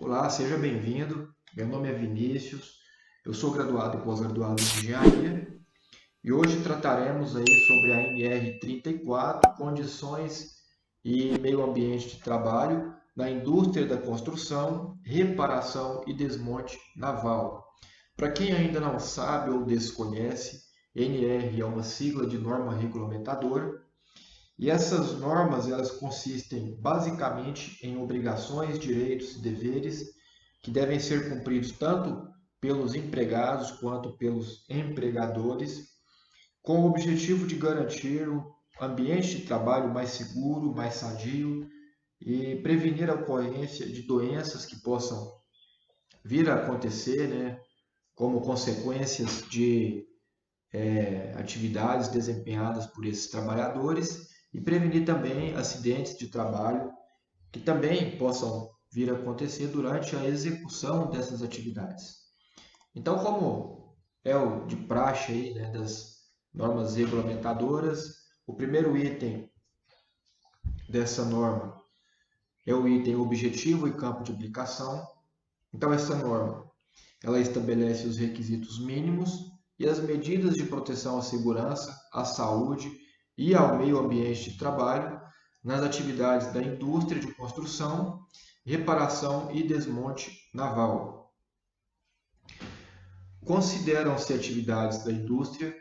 Olá, seja bem-vindo. Meu nome é Vinícius, eu sou graduado e pós-graduado em Engenharia e hoje trataremos aí sobre a NR34, condições e meio ambiente de trabalho na indústria da construção, reparação e desmonte naval. Para quem ainda não sabe ou desconhece, NR é uma sigla de norma regulamentadora e essas normas elas consistem basicamente em obrigações, direitos e deveres que devem ser cumpridos tanto pelos empregados quanto pelos empregadores, com o objetivo de garantir um ambiente de trabalho mais seguro, mais sadio e prevenir a ocorrência de doenças que possam vir a acontecer, né, como consequências de atividades desempenhadas por esses trabalhadores e prevenir também acidentes de trabalho que também possam vir a acontecer durante a execução dessas atividades. Então, como é o de praxe aí, né, das normas regulamentadoras, o primeiro item dessa norma é o item objetivo e campo de aplicação. Então, essa norma ela estabelece os requisitos mínimos e as medidas de proteção à segurança, à saúde e ao meio ambiente de trabalho nas atividades da indústria de construção, reparação e desmonte naval. Consideram-se atividades da indústria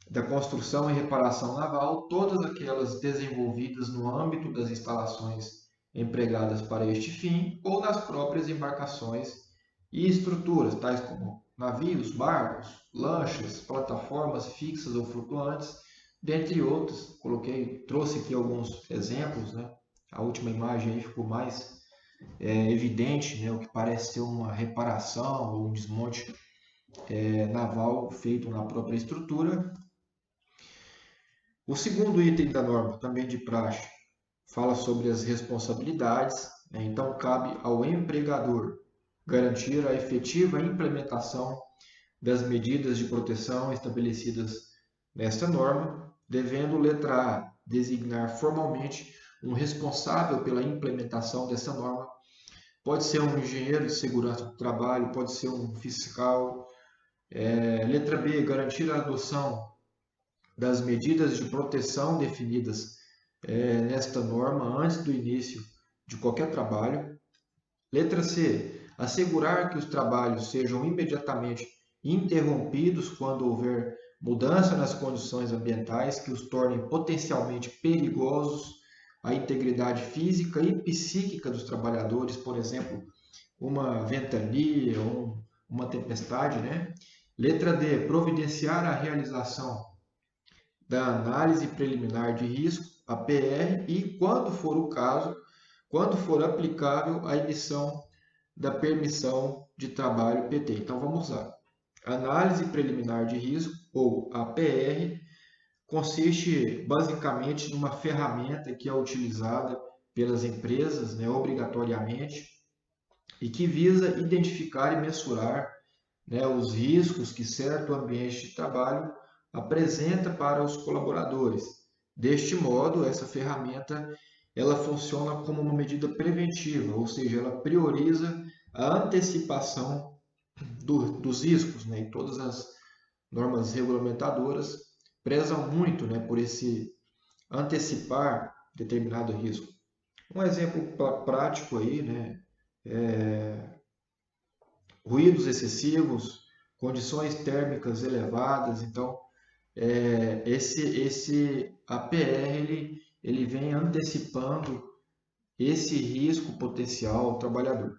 da construção e reparação naval todas aquelas desenvolvidas no âmbito das instalações empregadas para este fim ou nas próprias embarcações e estruturas, tais como navios, barcos, lanchas, plataformas fixas ou flutuantes, dentre outros. Trouxe aqui alguns exemplos, né? A última imagem aí ficou mais evidente, né? O que parece ser uma reparação ou um desmonte naval feito na própria estrutura. O segundo item da norma, também de praxe, fala sobre as responsabilidades, né? Então cabe ao empregador garantir a efetiva implementação das medidas de proteção estabelecidas nesta norma, devendo, letra A, designar formalmente um responsável pela implementação dessa norma. Pode ser um engenheiro de segurança do trabalho, pode ser um fiscal. Letra B, garantir a adoção das medidas de proteção definidas nesta norma antes do início de qualquer trabalho. Letra C, assegurar que os trabalhos sejam imediatamente interrompidos quando houver mudança nas condições ambientais que os tornem potencialmente perigosos à integridade física e psíquica dos trabalhadores, por exemplo, uma ventania ou uma tempestade, né? Letra D, providenciar a realização da análise preliminar de risco, a PR, e, quando for o caso, quando for aplicável, a emissão da permissão de trabalho PT. Então vamos lá. Análise preliminar de risco, ou APR, consiste basicamente numa ferramenta que é utilizada pelas empresas, né, obrigatoriamente, e que visa identificar e mensurar, né, os riscos que certo ambiente de trabalho apresenta para os colaboradores. Deste modo, essa ferramenta ela funciona como uma medida preventiva, ou seja, ela prioriza a antecipação dos riscos, né? E todas as normas regulamentadoras prezam muito, né, por esse antecipar determinado risco. Um exemplo prático aí, né, ruídos excessivos, condições térmicas elevadas. Então, esse APR ele vem antecipando esse risco potencial ao trabalhador.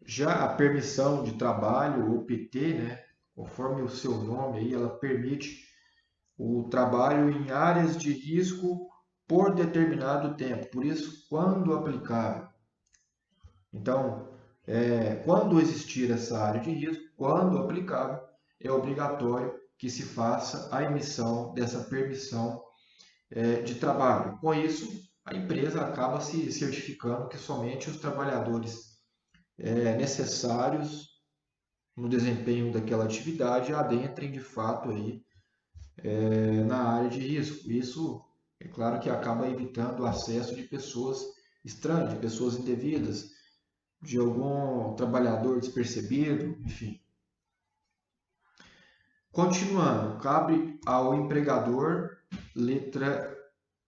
Já a permissão de trabalho, ou PT, né, conforme o seu nome, aí, ela permite o trabalho em áreas de risco por determinado tempo, por isso, quando aplicável. Então, quando existir essa área de risco, quando aplicável, é obrigatório que se faça a emissão dessa permissão de trabalho. Com isso, a empresa acaba se certificando que somente os trabalhadores necessários no desempenho daquela atividade adentrem de fato aí, na área de risco. Isso, é claro que acaba evitando o acesso de pessoas estranhas, de pessoas indevidas, de algum trabalhador despercebido, enfim. Continuando, cabe ao empregador, letra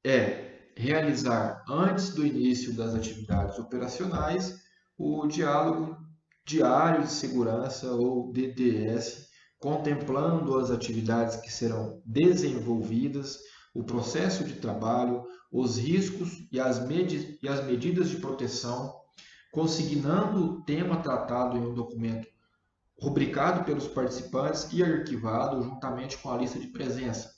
E, realizar antes do início das atividades operacionais o diálogo diário de segurança ou DDS, contemplando as atividades que serão desenvolvidas, o processo de trabalho, os riscos e as medidas de proteção, consignando o tema tratado em um documento rubricado pelos participantes e arquivado juntamente com a lista de presença.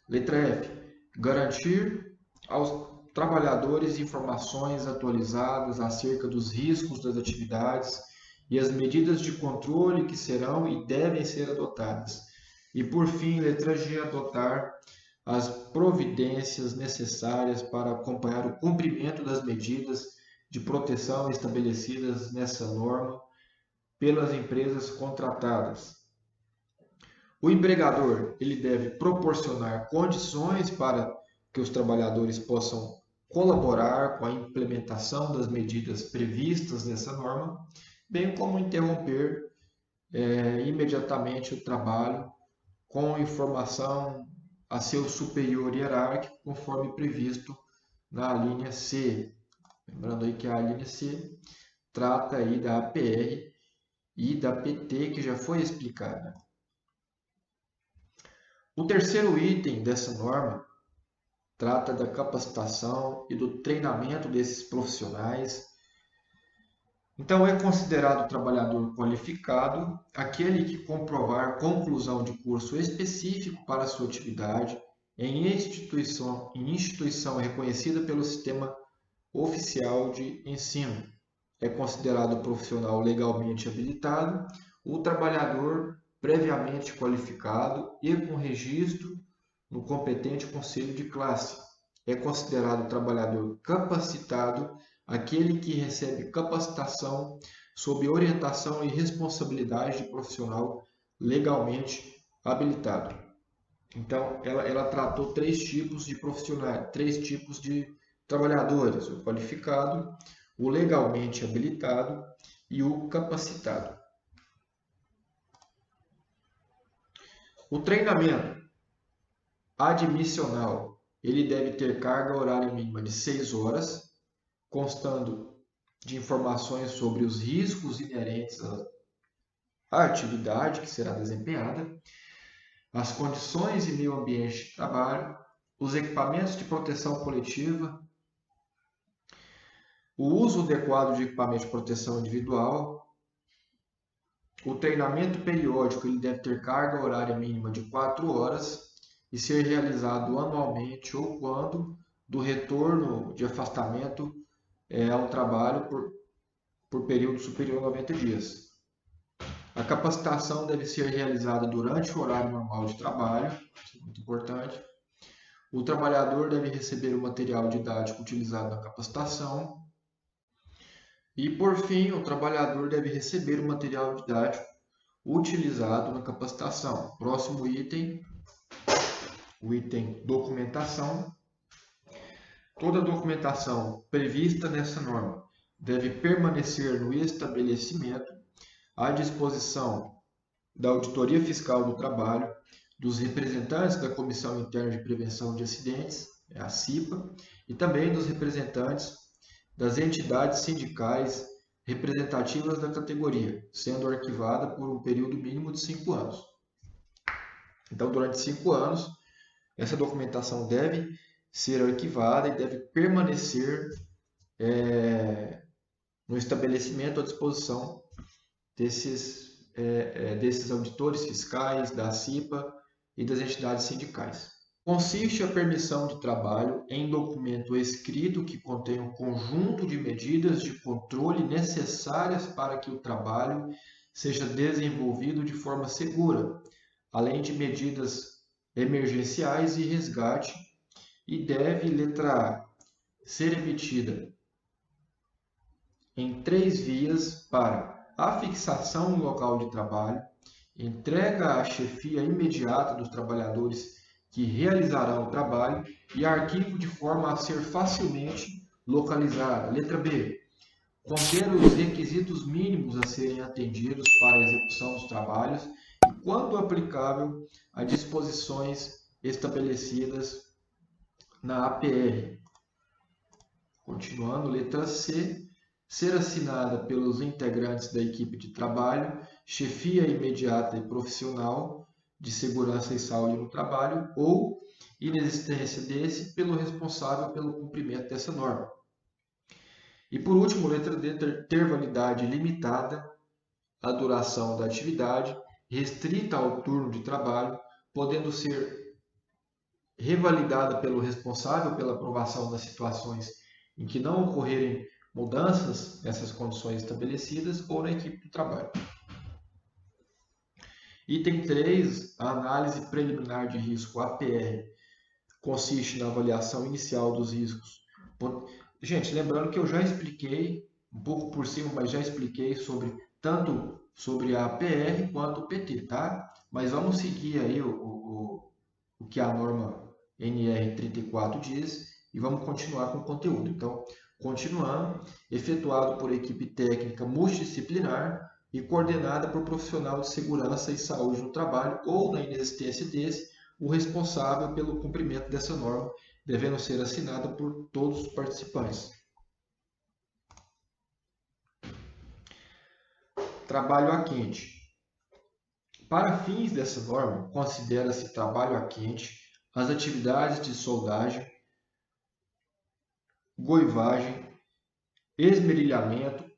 Letra F. Garantir aos trabalhadores informações atualizadas acerca dos riscos das atividades e as medidas de controle que serão e devem ser adotadas. E, por fim, letra G. Adotar as providências necessárias para acompanhar o cumprimento das medidas de proteção estabelecidas nessa norma pelas empresas contratadas. O empregador ele deve proporcionar condições para que os trabalhadores possam colaborar com a implementação das medidas previstas nessa norma, bem como interromper imediatamente o trabalho com informação a seu superior hierárquico, conforme previsto na linha C. Lembrando aí que a linha C trata aí da APR e da PT, que já foi explicada. O terceiro item dessa norma trata da capacitação e do treinamento desses profissionais. Então, é considerado trabalhador qualificado aquele que comprovar conclusão de curso específico para sua atividade em instituição reconhecida pelo sistema oficial de ensino. É considerado profissional legalmente habilitado o trabalhador previamente qualificado e com registro no competente conselho de classe. É considerado trabalhador capacitado aquele que recebe capacitação sob orientação e responsabilidade de profissional legalmente habilitado. Então, ela tratou três tipos de profissionais, três tipos de trabalhadores: o qualificado, o legalmente habilitado e o capacitado. O treinamento admissional, ele deve ter carga horária mínima de 6 horas, constando de informações sobre os riscos inerentes à atividade que será desempenhada, as condições e meio ambiente de trabalho, os equipamentos de proteção coletiva, o uso adequado de equipamento de proteção individual. O treinamento periódico ele deve ter carga horária mínima de 4 horas e ser realizado anualmente ou quando do retorno de afastamento ao trabalho por período superior a 90 dias. A capacitação deve ser realizada durante o horário normal de trabalho, isso é muito importante. O trabalhador deve receber o material didático utilizado na capacitação. E, por fim, o trabalhador deve receber o material didático utilizado na capacitação. Próximo item, o item documentação. Toda documentação prevista nessa norma deve permanecer no estabelecimento à disposição da Auditoria Fiscal do Trabalho, dos representantes da Comissão Interna de Prevenção de Acidentes, a CIPA, e também dos representantes das entidades sindicais representativas da categoria, sendo arquivada por um período mínimo de 5 anos. Então, durante 5 anos, essa documentação deve ser arquivada e deve permanecer no estabelecimento à disposição desses auditores fiscais, da CIPA e das entidades sindicais. Consiste a permissão de trabalho em documento escrito que contém um conjunto de medidas de controle necessárias para que o trabalho seja desenvolvido de forma segura, além de medidas emergenciais e resgate, e deve, letra A, ser emitida em 3 vias para a fixação no local de trabalho, entrega à chefia imediata dos trabalhadores que realizarão o trabalho e arquivo de forma a ser facilmente localizada. Letra B. conter os requisitos mínimos a serem atendidos para a execução dos trabalhos e, quando aplicável, as disposições estabelecidas na APR. Continuando, letra C, ser assinada pelos integrantes da equipe de trabalho, chefia imediata e profissional de segurança e saúde no trabalho ou inexistência desse pelo responsável pelo cumprimento dessa norma. E por último, letra D, ter validade limitada a duração da atividade, restrita ao turno de trabalho, podendo ser revalidada pelo responsável pela aprovação das situações em que não ocorrerem mudanças nessas condições estabelecidas ou na equipe de trabalho. Item 3, a análise preliminar de risco APR consiste na avaliação inicial dos riscos. Gente, lembrando que eu já expliquei, um pouco por cima, mas já expliquei tanto sobre a APR quanto o PT, tá? Mas vamos seguir aí o que a norma NR34 diz e vamos continuar com o conteúdo. Então, continuando, efetuado por equipe técnica multidisciplinar e coordenada por profissional de segurança e saúde no trabalho ou, na inexistência desse, o responsável pelo cumprimento dessa norma, devendo ser assinada por todos os participantes. Trabalho a quente. Para fins dessa norma, considera-se trabalho a quente as atividades de soldagem, goivagem, esmerilhamento,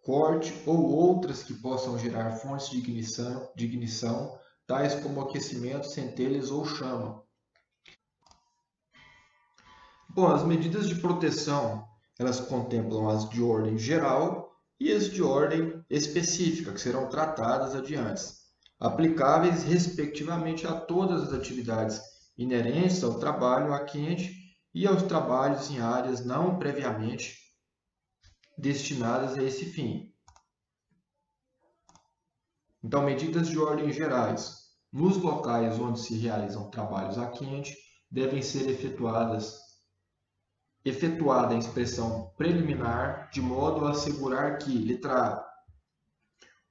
corte ou outras que possam gerar fontes de ignição, tais como aquecimento, centelhas ou chama. Bom, as medidas de proteção, elas contemplam as de ordem geral e as de ordem específica, que serão tratadas adiante, aplicáveis respectivamente a todas as atividades inerentes ao trabalho a quente e aos trabalhos em áreas não previamente destinadas a esse fim. Então, medidas de ordem gerais. Nos locais onde se realizam trabalhos a quente, devem ser efetuada a inspeção preliminar, de modo a assegurar que, letra A,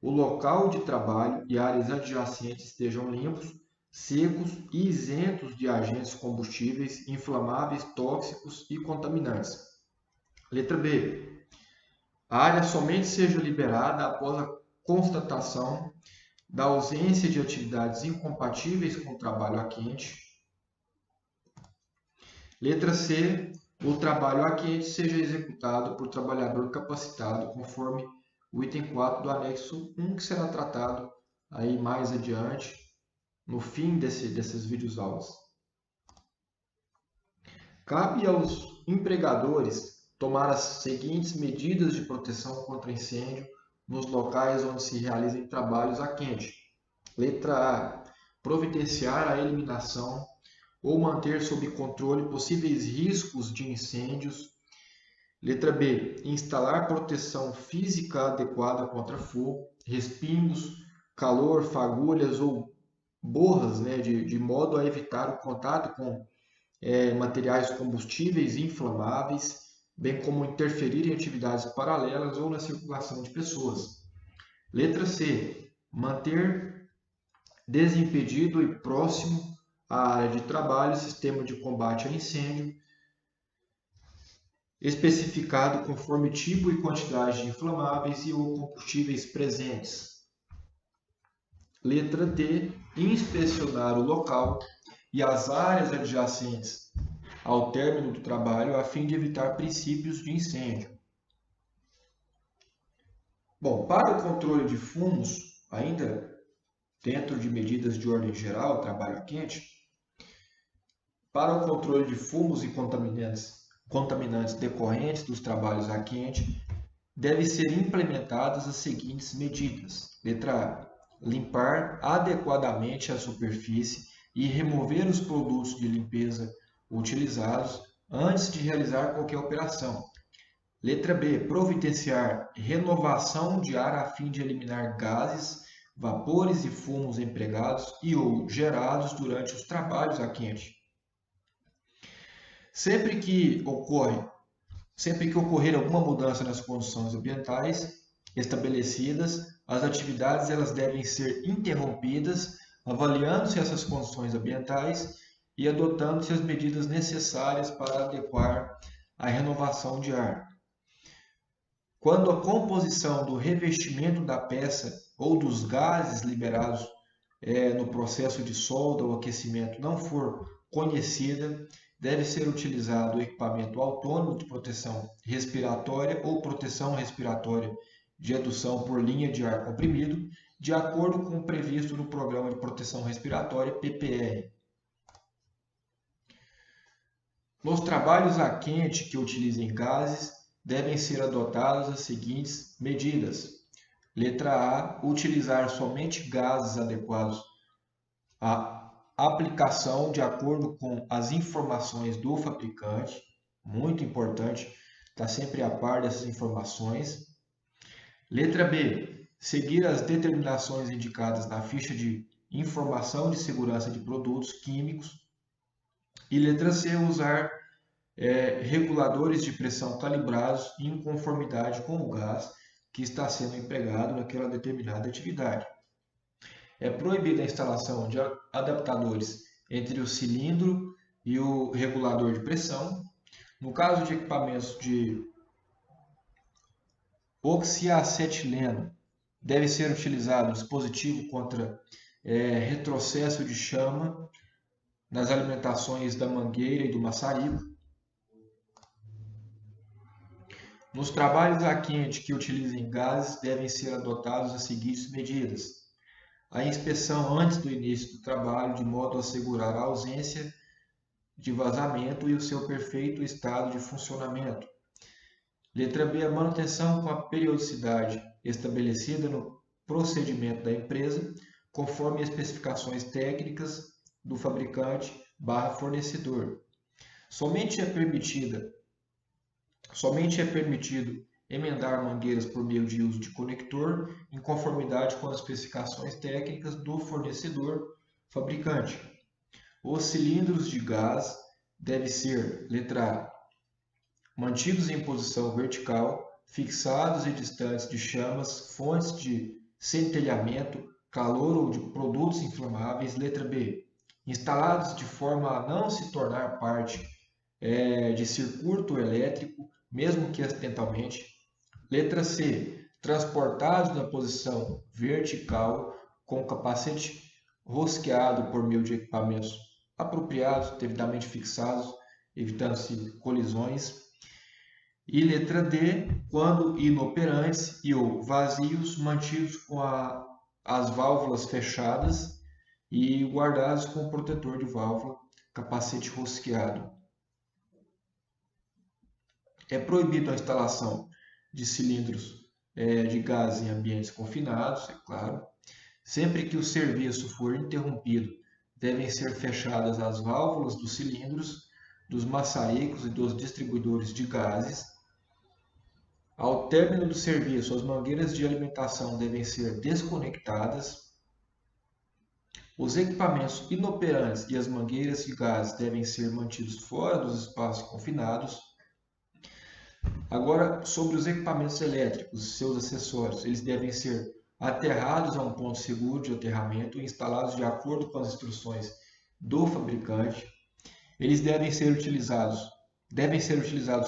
o local de trabalho e áreas adjacentes estejam limpos, secos e isentos de agentes combustíveis, inflamáveis, tóxicos e contaminantes. Letra B, a área somente seja liberada após a constatação da ausência de atividades incompatíveis com o trabalho a quente. Letra C, o trabalho a quente seja executado por trabalhador capacitado, conforme o item 4 do anexo 1, que será tratado aí mais adiante, no fim desses vídeos aulas. Cabe aos empregadores tomar as seguintes medidas de proteção contra incêndio nos locais onde se realizem trabalhos a quente. Letra A, providenciar a eliminação ou manter sob controle possíveis riscos de incêndios. Letra B, instalar proteção física adequada contra fogo, respingos, calor, fagulhas ou borras, de modo a evitar o contato com materiais combustíveis inflamáveis, bem como interferir em atividades paralelas ou na circulação de pessoas. Letra C, manter desimpedido e próximo à área de trabalho sistema de combate a incêndio, especificado conforme tipo e quantidade de inflamáveis e ou combustíveis presentes. Letra D, inspecionar o local e as áreas adjacentes ao término do trabalho a fim de evitar princípios de incêndio. Bom, para o controle de fumos, ainda dentro de medidas de ordem geral, trabalho a quente, para o controle de fumos e contaminantes decorrentes dos trabalhos a quente, devem ser implementadas as seguintes medidas. Letra A, limpar adequadamente a superfície e remover os produtos de limpeza utilizados antes de realizar qualquer operação. Letra B, providenciar renovação de ar a fim de eliminar gases, vapores e fumos empregados e ou gerados durante os trabalhos a quente. Sempre que ocorre Sempre que ocorrer alguma mudança nas condições ambientais estabelecidas, as atividades elas devem ser interrompidas, avaliando-se essas condições ambientais e adotando-se as medidas necessárias para adequar a renovação de ar. Quando a composição do revestimento da peça ou dos gases liberados no processo de solda ou aquecimento não for conhecida, deve ser utilizado o equipamento autônomo de proteção respiratória ou proteção respiratória de adução por linha de ar comprimido, de acordo com o previsto no Programa de Proteção Respiratória PPR. Nos trabalhos a quente que utilizem gases, devem ser adotadas as seguintes medidas. Letra A. Utilizar somente gases adequados à aplicação de acordo com as informações do fabricante. Muito importante, estar sempre a par dessas informações. Letra B. Seguir as determinações indicadas na ficha de informação de segurança de produtos químicos. E letra C. Usar reguladores de pressão calibrados em conformidade com o gás que está sendo empregado naquela determinada atividade. É proibida a instalação de adaptadores entre o cilindro e o regulador de pressão. No caso de equipamentos de oxiacetileno, deve ser utilizado um dispositivo contra retrocesso de chama nas alimentações da mangueira e do maçarico. Nos trabalhos a quente que utilizem gases, devem ser adotados as seguintes medidas. A inspeção antes do início do trabalho, de modo a assegurar a ausência de vazamento e o seu perfeito estado de funcionamento. Letra B. A manutenção com a periodicidade estabelecida no procedimento da empresa, conforme especificações técnicas do fabricante/fornecedor. Somente é permitido emendar mangueiras por meio de uso de conector em conformidade com as especificações técnicas do fornecedor fabricante. Os cilindros de gás devem ser, letra A, mantidos em posição vertical, fixados e distantes de chamas, fontes de centelhamento, calor ou de produtos inflamáveis. Letra B, instalados de forma a não se tornar parte de circuito elétrico, mesmo que acidentalmente. Letra C. Transportados na posição vertical com capacete rosqueado por meio de equipamentos apropriados, devidamente fixados, evitando-se colisões. E letra D. Quando inoperantes e ou vazios, mantidos com as válvulas fechadas e guardados com o protetor de válvula, capacete rosqueado. É proibido a instalação de cilindros de gás em ambientes confinados, é claro. Sempre que o serviço for interrompido, devem ser fechadas as válvulas dos cilindros, dos maçaricos e dos distribuidores de gases. Ao término do serviço, as mangueiras de alimentação devem ser desconectadas. Os equipamentos inoperantes e as mangueiras de gás devem ser mantidos fora dos espaços confinados. Agora, sobre os equipamentos elétricos e seus acessórios, eles devem ser aterrados a um ponto seguro de aterramento e instalados de acordo com as instruções do fabricante. Eles devem ser utilizados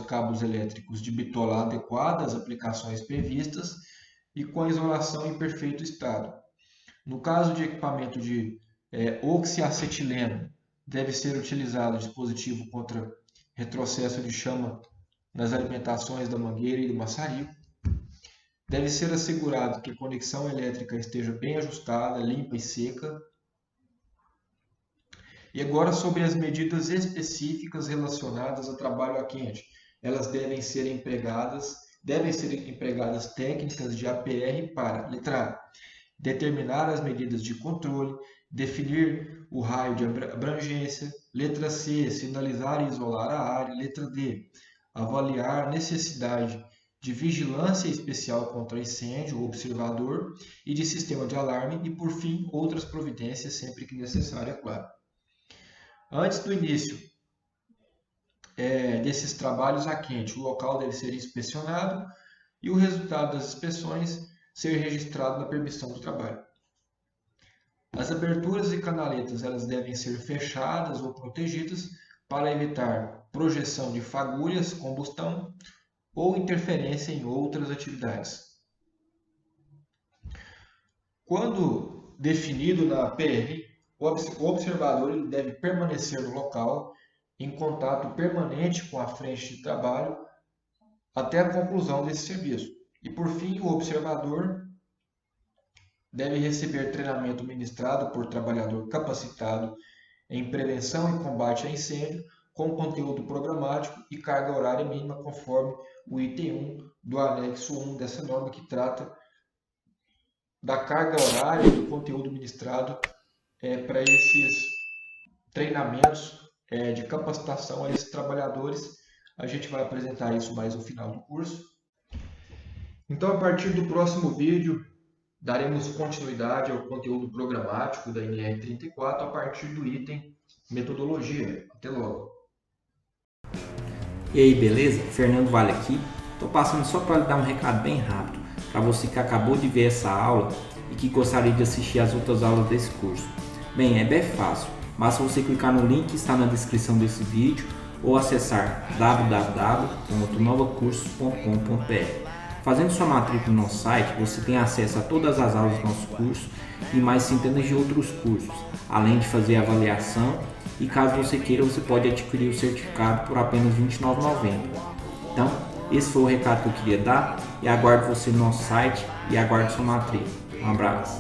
cabos elétricos de bitola adequados às aplicações previstas e com a isolação em perfeito estado. No caso de equipamento de oxiacetileno, deve ser utilizado dispositivo contra retrocesso de chama nas alimentações da mangueira e do maçarico. Deve ser assegurado que a conexão elétrica esteja bem ajustada, limpa e seca. E agora sobre as medidas específicas relacionadas ao trabalho a quente. Elas devem ser empregadas técnicas de APR para, letra A, determinar as medidas de controle, definir o raio de abrangência. Letra C, sinalizar e isolar a área. Letra D, avaliar a necessidade de vigilância especial contra incêndio, observador e de sistema de alarme e, por fim, outras providências sempre que necessário, é claro. Antes do início desses trabalhos a quente. O local deve ser inspecionado e o resultado das inspeções ser registrado na permissão do trabalho. As aberturas e canaletas elas devem ser fechadas ou protegidas para evitar projeção de fagulhas, combustão ou interferência em outras atividades. Quando definido na PRI, o observador ele deve permanecer no local em contato permanente com a frente de trabalho até a conclusão desse serviço. E por fim, o observador deve receber treinamento ministrado por trabalhador capacitado em prevenção e combate a incêndio, com conteúdo programático e carga horária mínima, conforme o item 1 do anexo 1 dessa norma, que trata da carga horária e do conteúdo ministrado para esses treinamentos de capacitação a esses trabalhadores. A gente vai apresentar isso mais no final do curso. Então, a partir do próximo vídeo, daremos continuidade ao conteúdo programático da NR 34 a partir do item metodologia. Até logo! E aí, beleza? Fernando Vale aqui. Estou passando só para lhe dar um recado bem rápido para você que acabou de ver essa aula e que gostaria de assistir as outras aulas desse curso. Bem, é bem fácil. Basta você clicar no link que está na descrição desse vídeo ou acessar www.novacursos.com.br. Fazendo sua matrícula no nosso site, você tem acesso a todas as aulas do nosso curso e mais centenas de outros cursos, além de fazer avaliação, e caso você queira, você pode adquirir o certificado por apenas R$ 29,90. Então, esse foi o recado que eu queria dar e aguardo você no nosso site e aguardo sua matrícula. Um abraço!